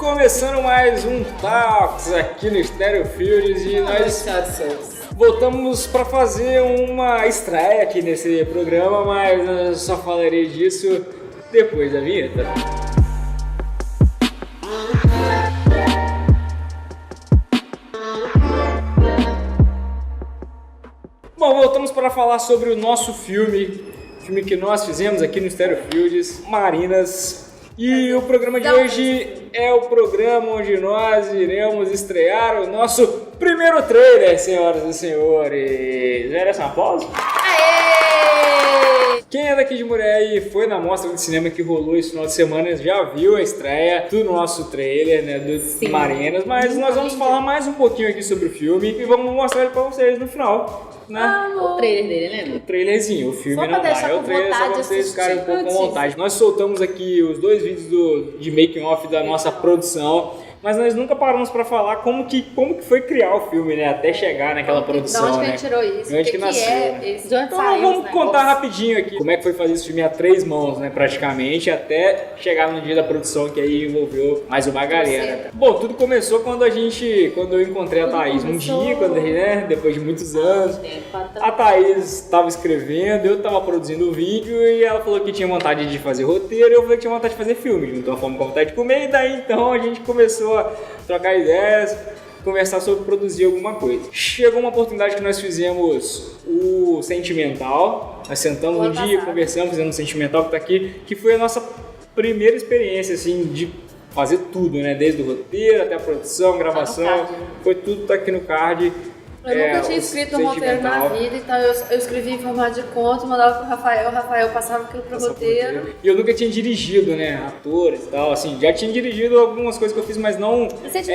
Começando mais um Talks aqui no Stereo Fields e nós voltamos para fazer uma estreia aqui nesse programa, mas eu só falarei disso depois da vinheta. Bom, voltamos para falar sobre o nosso filme que nós fizemos aqui no Stereo Fields, Marinas. E o programa de hoje é o programa onde nós iremos estrear o nosso primeiro trailer, senhoras e senhores. Merece um aplauso? Aê! Quem é daqui de Muriaé e foi na mostra de cinema que rolou esse final de semana já viu a estreia do nosso trailer, né, do Marinas, mas nós vamos falar mais um pouquinho aqui sobre o filme e vamos mostrar ele pra vocês no final, né? O trailer dele, né? O trailerzinho, o filme só não vai, é o trailer só pra vocês ficarem um pouco com vontade. Nós soltamos aqui os dois vídeos de making off da nossa produção, mas nós nunca paramos pra falar como que foi criar o filme, né? Até chegar naquela produção, de onde né? que a gente tirou isso? De onde que nasceu, né? De onde Então saiu vamos contar rapidinho aqui como é que foi fazer esse filme a três mãos, né? Praticamente, até chegar no dia da produção, que aí envolveu mais uma galera. Bom, tudo começou quando eu encontrei a Thaís um dia, né? Depois de muitos anos. A Thaís estava escrevendo, eu estava produzindo o vídeo e ela falou que tinha vontade de fazer roteiro e eu falei que tinha vontade de fazer filme. Juntou a fome com a vontade de comer e daí então a gente começou a trocar ideias, conversar sobre produzir alguma coisa. Chegou uma oportunidade que nós fizemos o Sentimental. Nós sentamos um dia, conversamos, fizemos o Sentimental que tá aqui, que foi a nossa primeira experiência, assim, de fazer tudo, né? Desde o roteiro até a produção, gravação, card, né? Foi tudo tá aqui no card. Eu nunca tinha escrito um roteiro na vida, então eu escrevi em formato de conto, mandava pro Rafael, o Rafael passava aquilo pro roteiro. E eu nunca tinha dirigido, né, atores e tal, assim, já tinha dirigido algumas coisas que eu fiz, mas não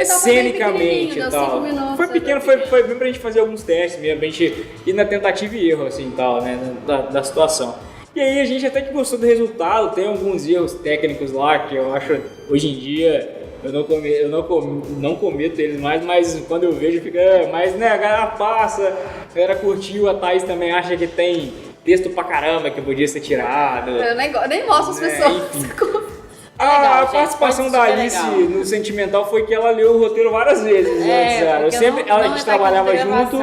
cenicamente e tal. Foi pequeno, foi bem pra gente fazer alguns testes mesmo, pra gente ir na tentativa e erro, assim, tal, né, da situação. E aí a gente até que gostou do resultado, tem alguns erros técnicos lá que eu acho, hoje em dia, eu não cometo eles mais, mas quando eu vejo fica, mas né, a galera passa, a galera curtiu, a Thaís também acha que tem texto pra caramba que podia ser tirado. Eu nem mostro as pessoas. A participação da Alice no Sentimental foi que ela leu o roteiro várias vezes antes. A gente trabalhava junto.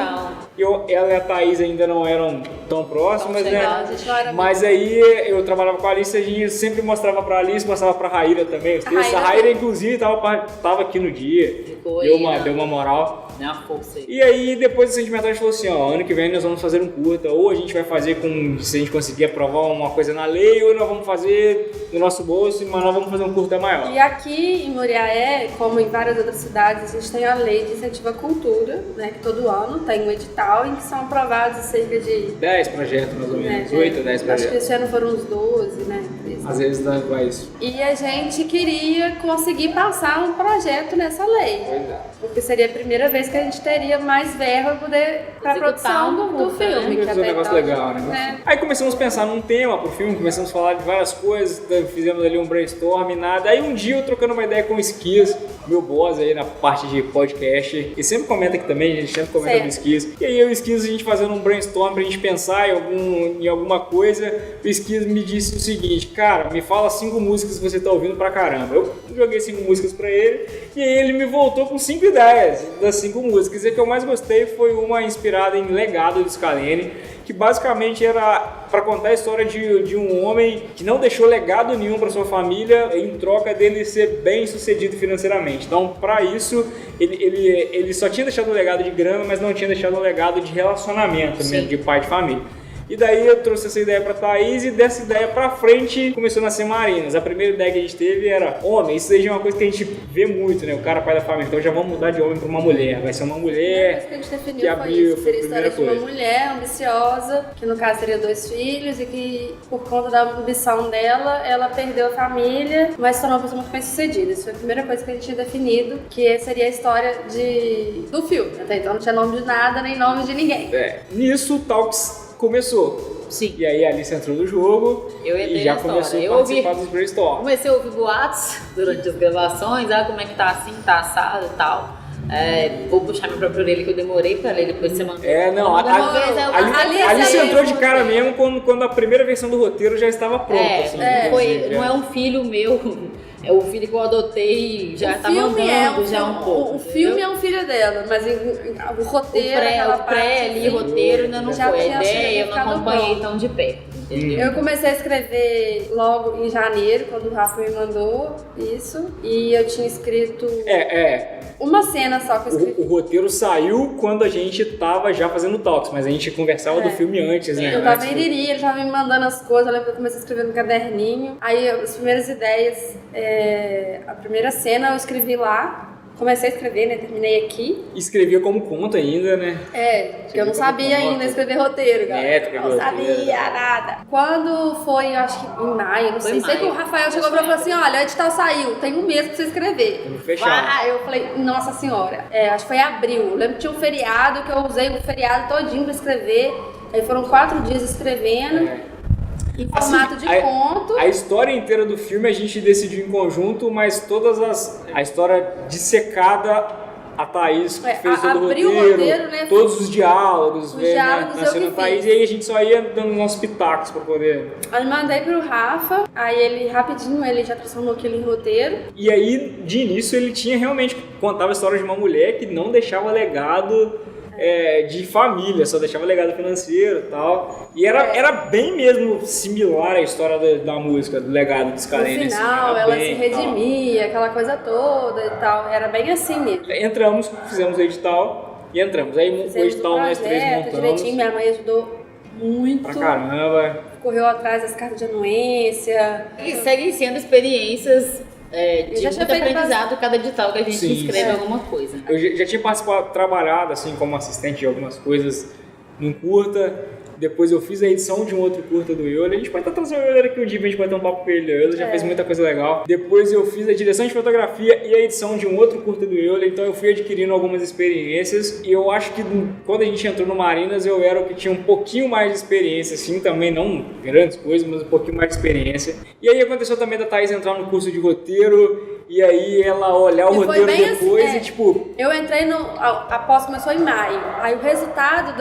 Ela e a Thaís ainda não eram tão próximas, né? Mas aí eu trabalhava com a Alice, a gente sempre mostrava pra Alice, mostrava pra Raíra também os textos. A Raíra, inclusive, tava aqui no dia, deu uma moral. E aí, depois do Sentimental, a gente falou assim, ó, ano que vem nós vamos fazer um curta, ou a gente vai fazer se a gente conseguir aprovar uma coisa na lei, ou nós vamos fazer no nosso bolso, mas nós vamos fazer um curta maior. E aqui em Muriaé, como em várias outras cidades, a gente tem a lei de incentivo à cultura, né, que todo ano tem um edital em que são aprovados cerca de 10 projetos, mais ou menos, 8 ou 10 projetos. Acho que esse ano foram uns 12, né? Às vezes dá isso. E a gente queria conseguir passar um projeto nessa lei. Porque seria a primeira vez que a gente teria mais verba para a produção do filme. Que é um negócio legal, né? Aí começamos a pensar num tema pro filme, começamos a falar de várias coisas, fizemos ali um brainstorm e nada. Aí um dia eu trocando uma ideia com o Esquias, meu boss aí na parte de podcast, e sempre comenta aqui também, a gente sempre comenta no Esquias. E aí eu e o Esquias, a gente fazendo um brainstorm pra gente pensar em alguma coisa, o Esquias me disse o seguinte, cara, me fala 5 músicas que você tá ouvindo pra caramba. Eu joguei 5 músicas pra ele, e aí ele me voltou com 5 ideias das 5 músicas. E a que eu mais gostei foi uma inspirada em Legado do Scalene, que basicamente era para contar a história de um homem que não deixou legado nenhum para sua família em troca dele ser bem sucedido financeiramente. Então, para isso, ele só tinha deixado um legado de grana, mas não tinha deixado um legado de relacionamento, mesmo, de pai de família. E daí eu trouxe essa ideia pra Thaís e dessa ideia pra frente começou a nascer Marinas. A primeira ideia que a gente teve era homem, isso seja uma coisa que a gente vê muito, né? O cara pai da família, então já vamos mudar de homem pra uma mulher. Vai ser uma mulher que a gente definiu que abriu, seria a história de uma mulher ambiciosa, que no caso teria 2 filhos e que por conta da ambição dela, ela perdeu a família, mas se tornou uma pessoa muito bem sucedida. Isso foi a primeira coisa que a gente tinha definido, que seria a história do filme. Até então não tinha nome de nada, nem nome de ninguém. Nisso o Talks começou. Sim. E aí a Alice entrou no jogo e já começou a participar dos brainstorms. Comecei a ouvir boatos durante as gravações, como é que tá assim, tá assado e tal. Vou puxar minha própria orelha que eu demorei pra ler, depois você mandou. A Alice entrou de cara mesmo quando a primeira versão do roteiro já estava pronta. Não é um filho meu É o filho que eu adotei, já tá mandando já um pouco. O filme é um filho dela, mas o roteiro, o pré ali, roteiro ainda não já foi. A ideia eu não ficado acompanhei bom. tão de perto. Entendeu? Eu comecei a escrever logo em janeiro, quando o Rafa me mandou isso, e eu tinha escrito uma cena só que eu escrevi. O roteiro saiu quando a gente tava já fazendo talks, mas a gente conversava do filme antes, né? Eu tava em Iriri, ele tava me mandando as coisas, eu lembro que eu comecei a escrever no caderninho. Aí as primeiras ideias, a primeira cena eu escrevi lá, comecei a escrever, né? Terminei aqui. Escrevia como conto ainda, né? Porque eu não sabia ainda escrever roteiro, galera. Tu Não sabia nada. Quando foi, eu acho que em maio, não sei. Sei que o Rafael chegou pra mim e falou assim: olha, o edital saiu, tem um mês pra você escrever. Vamos fechar. Ah, eu falei, nossa senhora. Acho que foi em abril. Eu lembro que tinha um feriado que eu usei o feriado todinho pra escrever. Aí foram 4 dias escrevendo. Em formato de conto. A história inteira do filme a gente decidiu em conjunto, mas a história dissecada, a Thaís fez todo o roteiro, né? Todos os diálogos, nasceu na Thaís, e aí a gente só ia dando nossos pitacos pra poder... Eu mandei pro Rafa, aí ele rapidinho, ele já transformou aquilo em roteiro. E aí, de início, ele contava a história de uma mulher que não deixava legado de família, só deixava legado financeiro e tal. E era bem mesmo similar à história da música, do legado dos Scalene. No final, assim, ela se redimia, aquela coisa toda e tal. Era bem assim mesmo. Entramos, fizemos o edital e entramos. Aí o edital nós 3 montamos. Direitinho, minha mãe ajudou muito. Pra caramba. Correu atrás das cartas de anuência. E seguem sendo experiências de muito aprendizado cada edital que a gente escreve alguma coisa. Eu já tinha trabalhado assim como assistente de algumas coisas num curta. Depois eu fiz a edição de um outro curta do Euler. A gente pode estar trazendo o Euler aqui um dia, a gente pode ter um papo com ele. O Euler já fez muita coisa legal. Depois eu fiz a direção de fotografia e a edição de um outro curta do Euler. Então eu fui adquirindo algumas experiências. E eu acho que quando a gente entrou no Marinas, eu era o que tinha um pouquinho mais de experiência, assim, também não grandes coisas, mas um pouquinho mais de experiência. E aí aconteceu também da Thaís entrar no curso de roteiro. E aí ela olhar o roteiro depois assim, e tipo... Eu entrei a pós começou em maio. Aí o resultado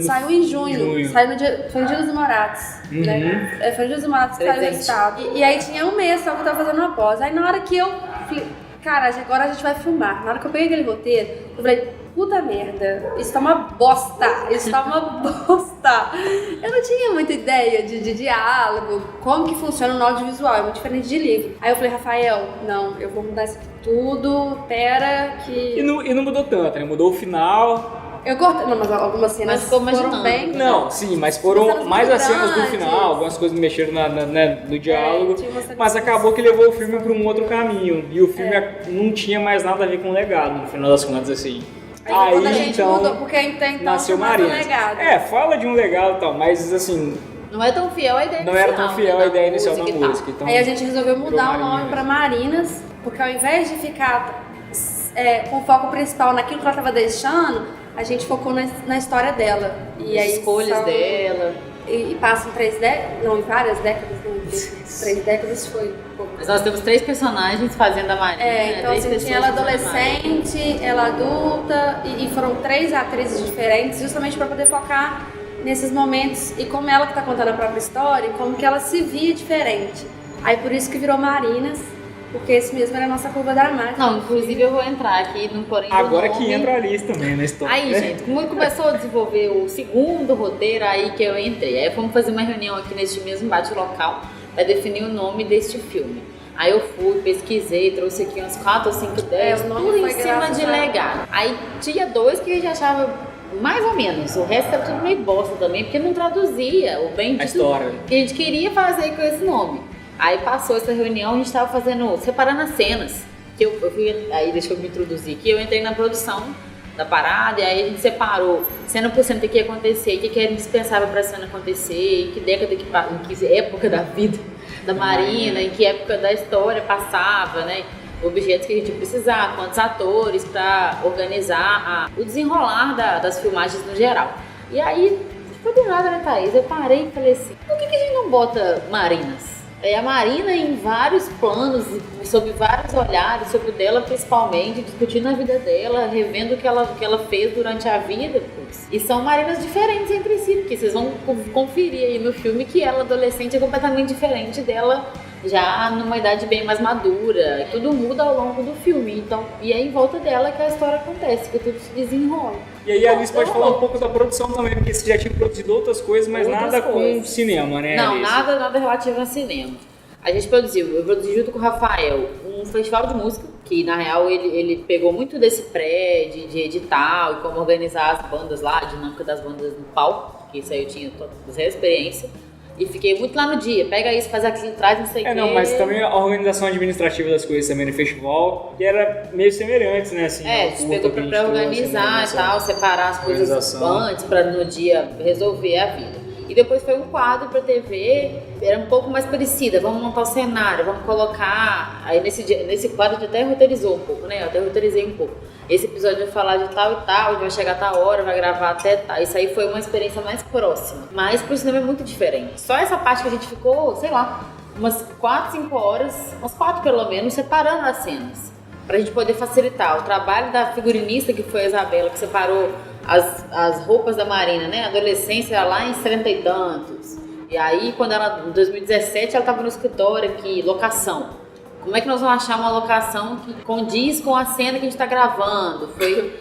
saiu em junho. Saiu foi no Dia dos Namorados. Né? Foi no Dia dos Namorados que saiu o resultado. E aí tinha um mês só que eu tava fazendo uma pós. Aí na hora que eu falei, cara, agora a gente vai filmar. Na hora que eu peguei aquele roteiro, eu falei, puta merda, isso tá uma bosta, Eu não tinha muita ideia de diálogo, como que funciona no audiovisual, é muito diferente de livro. Aí eu falei, Rafael, não, eu vou mudar isso tudo, pera que... E não mudou tanto, né? Mudou o final. Eu cortei, não, mas algumas cenas foram bem... Não, sim, mas foram mais as cenas do final, algumas coisas mexeram no diálogo, mas acabou que levou o filme para um outro caminho, e o filme não tinha mais nada a ver com o legado, no final das contas, assim. Aí quando a gente mudou, porque então nasceu Marinas. Legado. Fala de um legado e tal, mas assim... Não é tão fiel a ideia inicial. Não era tão fiel a ideia inicial da música. Então, aí a gente resolveu mudar o nome pra Marinas, porque ao invés de ficar com o foco principal naquilo que ela estava deixando, a gente focou na história dela. E as escolhas dela. E passam 3 décadas, não, em várias décadas, não, 3 décadas foi pouco. Mas nós temos 3 personagens fazendo a Marina. Então assim, tinha ela adolescente, ela adulta, e foram 3 atrizes diferentes, justamente para poder focar nesses momentos, e como ela que tá contando a própria história, como que ela se via diferente. Aí por isso que virou Marinas, porque esse mesmo era a nossa curva dramática. Não, inclusive eu vou entrar aqui no porém agora do nome. Que entra a lista também na história. Aí, gente, como começou a desenvolver o segundo roteiro, aí que eu entrei. Aí fomos fazer uma reunião aqui neste mesmo bate-local para definir o nome deste filme. Aí eu fui, pesquisei, trouxe aqui uns 4 ou 5 ideias, tudo em cima de legado. Aí tinha 2 que a gente achava mais ou menos, o resto era tudo meio bosta também, porque não traduzia o bem dito que a gente queria fazer com esse nome. Aí passou essa reunião, a gente estava separando as cenas. Que eu fui, aí deixa eu me introduzir aqui, eu entrei na produção da parada, e aí a gente separou cena por cena o que ia acontecer, o que era indispensável para a cena acontecer, em que década, em que época da vida da Marina, em que época da história passava, né? Objetos que a gente ia precisar, quantos atores para organizar o desenrolar das filmagens no geral. E aí, foi do nada, né, Thaís? Eu parei e falei assim, por que a gente não bota Marinas? A Marina em vários planos, sob vários olhares, sobre o dela principalmente, discutindo a vida dela, revendo o que ela fez durante a vida. E são Marinas diferentes entre si, porque vocês vão conferir aí no filme que ela adolescente é completamente diferente dela já numa idade bem mais madura. E tudo muda ao longo do filme. Então, e é em volta dela que a história acontece, que tudo se desenrola. E aí a Alice pode falar um pouco da produção também, porque você já tinha produzido outras coisas, mas nada com cinema, né? Não, Alice? nada relativo a cinema. A gente eu produzi junto com o Rafael um festival de música, que na real ele pegou muito desse de edital e como organizar as bandas lá, a dinâmica das bandas no palco, que isso aí eu tinha toda essa experiência. E fiquei muito lá no dia, pega isso, faz aquilo, traz não sei o quê. Não, mas também a organização administrativa das coisas também no festival, que era meio semelhante, né? Assim, a gente pegou pra organizar e tal, separar as coisas antes, pra no dia resolver a vida. E depois foi um quadro pra TV, era um pouco mais parecida, vamos montar o cenário, vamos colocar... Aí nesse quadro a gente até roteirizou um pouco, né? Eu até roteirizei um pouco. Esse episódio vai falar de tal e tal, vai chegar a tal hora, vai gravar até tal. Isso aí foi uma experiência mais próxima. Mas pro cinema é muito diferente. Só essa parte que a gente ficou, sei lá, umas 4, 5 horas, umas 4 pelo menos, separando as cenas. Pra gente poder facilitar o trabalho da figurinista, que foi a Isabela, que separou as roupas da Marina, né? Adolescência lá em 70 e tantos. E aí, quando ela, em 2017, ela tava no escritório aqui, locação. Como é que nós vamos achar uma locação que condiz com a cena que a gente está gravando? Foi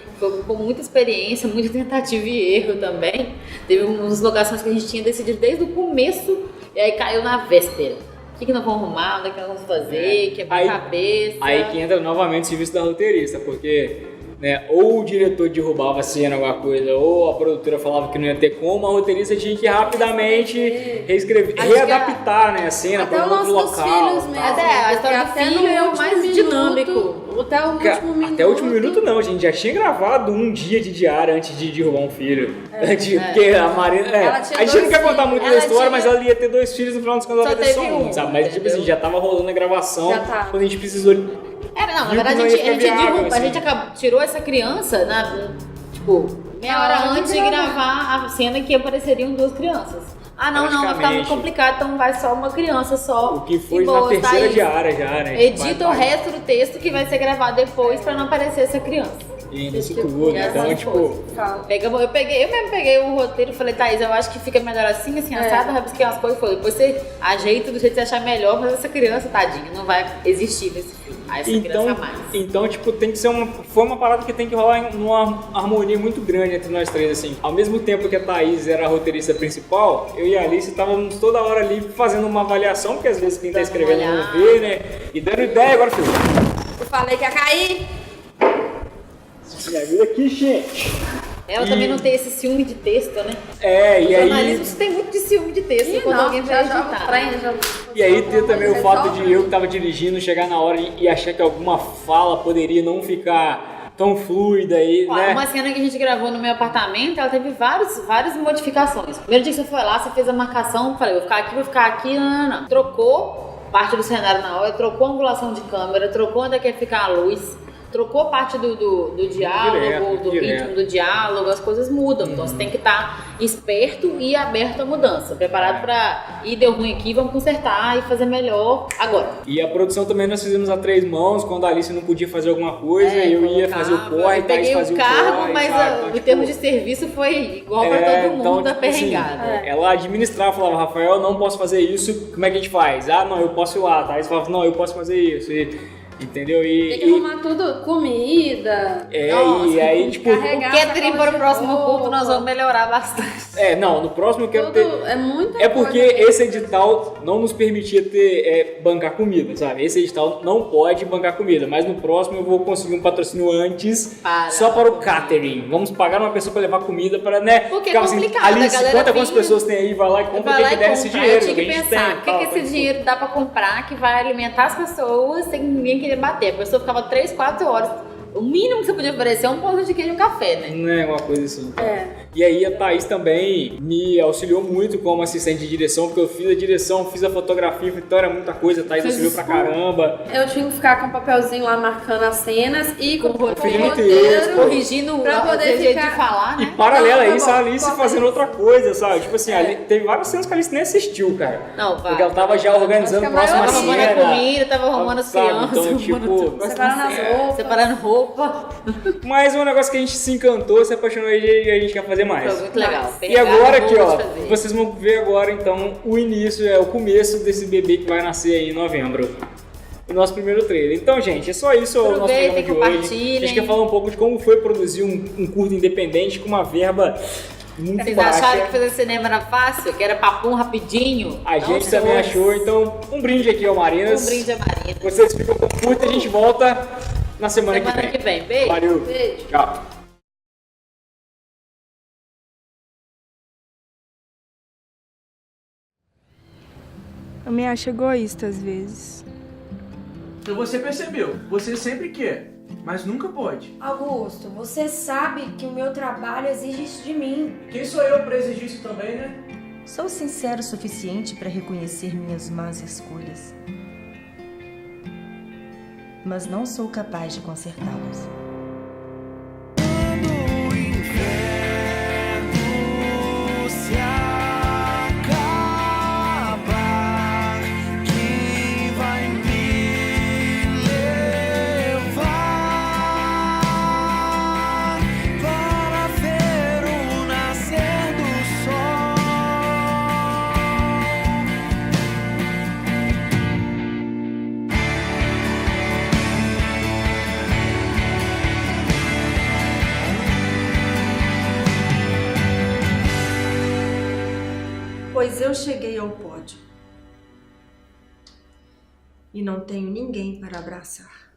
com muita experiência, muita tentativa e erro também. Teve umas locações que a gente tinha decidido desde o começo e aí caiu na véspera. O que nós vamos arrumar? Onde é que nós vamos fazer? Quebrar a cabeça. Aí que entra novamente o serviço da roteirista, porque... né, ou o diretor derrubava a cena, alguma coisa, ou a produtora falava que não ia ter como, a roteirista tinha que rapidamente readaptar, né, a cena para um outro local. Filhos mesmo, a história do filho é o mais dinâmico. Até o último minuto. Até o último minuto não, a gente já tinha gravado um dia de diária antes de derrubar um filho. Porque a Marina... a gente não quer contar muito da história, mas ela ia ter 2 filhos no final dos contos, ela vai ter só um, sabe? Mas tipo assim, já tava rolando a gravação, quando a gente precisou... Na verdade a gente tirou essa criança meia hora antes de gravar a cena que apareceriam 2 crianças. Não, tá muito complicado, então vai só uma criança só. O que foi na terceira diária já, né? Edita o resto do texto que vai ser gravado depois pra não aparecer essa criança. Isso tudo, então tipo... Eu mesmo peguei o roteiro e falei, Thaís, eu acho que fica melhor assim, assado, rabisquei umas coisas e falei, depois você ajeita do jeito que você achar melhor, mas essa criança, tadinha, não vai existir nesse filme. Então, tipo, tem que ser foi uma parada que tem que rolar numa harmonia muito grande entre nós três, assim. Ao mesmo tempo que a Thaís era a roteirista principal, eu e a Alice estávamos toda hora ali fazendo uma avaliação, porque às vezes quem tá escrevendo não vê, né? E dando ideia, agora filho. Eu falei que ia cair. Me ajuda aqui, gente. Ela também não tem esse ciúme de texto, né? E aí... jornalismo tem muito de ciúme de texto quando alguém vai editar. E aí tem também o fato de eu que tava dirigindo chegar na hora e achar que alguma fala poderia não ficar tão fluida aí, né? Uma cena que a gente gravou no meu apartamento, ela teve várias modificações. Primeiro dia que você foi lá, você fez a marcação, falei, vou ficar aqui, não. Trocou parte do cenário na hora, trocou a angulação de câmera, trocou onde é que ia ficar a luz. Trocou parte do diálogo, do ritmo do diálogo, as coisas mudam. Então você tem que estar esperto e aberto à mudança, preparado para deu ruim aqui, vamos consertar e fazer melhor agora. E a produção também nós fizemos a 3 mãos, quando a Alice não podia fazer alguma coisa, eu ia fazer o corre, Thaís fazia o corre. Eu peguei o cargo, mas em termos de serviço foi igual para todo mundo, então, da perrengada. Ela administrava, falava, Rafael, eu não posso fazer isso, como é que a gente faz? Não, eu posso ir lá. Thaís falava, não, eu posso fazer isso. Entendeu? Tem que arrumar tudo, comida. E aí, tipo, o catering para o próximo culto nós vamos melhorar bastante. No próximo eu quero ter. É muita É porque esse edital não nos permitia ter bancar comida, sabe? Esse edital não pode bancar comida, mas no próximo eu vou conseguir um patrocínio antes só para o catering. Vamos pagar uma pessoa para levar comida para, né? Porque é complicado, Alice, conta quantas pessoas tem aí, vai lá e compra o que der esse dinheiro. Eu tinha que pensar, o que esse dinheiro dá para comprar que vai alimentar as pessoas sem ninguém querer bater. A pessoa ficava 3, 4 horas. O mínimo que você podia oferecer é um pão de queijo e um café, né? Não é uma coisa assim. E aí a Thaís também me auxiliou muito como assistente de direção, porque eu fiz a direção, fiz a fotografia, então era muita coisa, a Thaís auxiliou pra caramba. Eu tinha que ficar com um papelzinho lá marcando as cenas e com o roteiro, corrigindo pra poder jeito de falar, né? E paralela a isso, a Alice fazendo outra coisa, sabe? Tipo assim, teve várias cenas que a Alice nem assistiu, cara. Porque ela tava já organizando a próxima cena. Tava arrumando a comida, tava arrumando as crianças. Então, tipo, separando as roupas. Separando roupa. roupa. Mas é um negócio que a gente se encantou, se apaixonou e a gente quer fazer mais. Foi muito legal. E agora aqui, ó, de fazer. vocês vão ver agora então o início, o começo desse bebê que vai nascer aí em novembro. O nosso primeiro trailer. Então, gente, é só isso o nosso programa de hoje. A gente quer falar um pouco de como foi produzir um curto independente com uma verba muito Vocês baixa. acharam que fazer cinema era fácil? Que era papum rapidinho? A Não, gente também senhores. achou. Então, um brinde aqui ao Marinas. Um brinde a Marina. Vocês ficam com o curto e a gente volta na semana Semana que vem. Beijo. Valeu. Beijo. Tchau. Eu me acho egoísta às vezes. Então você percebeu, você sempre quer, mas nunca pode. Augusto, você sabe que o meu trabalho exige isso de mim. Quem sou eu pra exigir isso também, né? Sou sincero o suficiente para reconhecer minhas más escolhas, mas não sou capaz de consertá-las. Pois eu cheguei ao pódio. E não tenho ninguém para abraçar.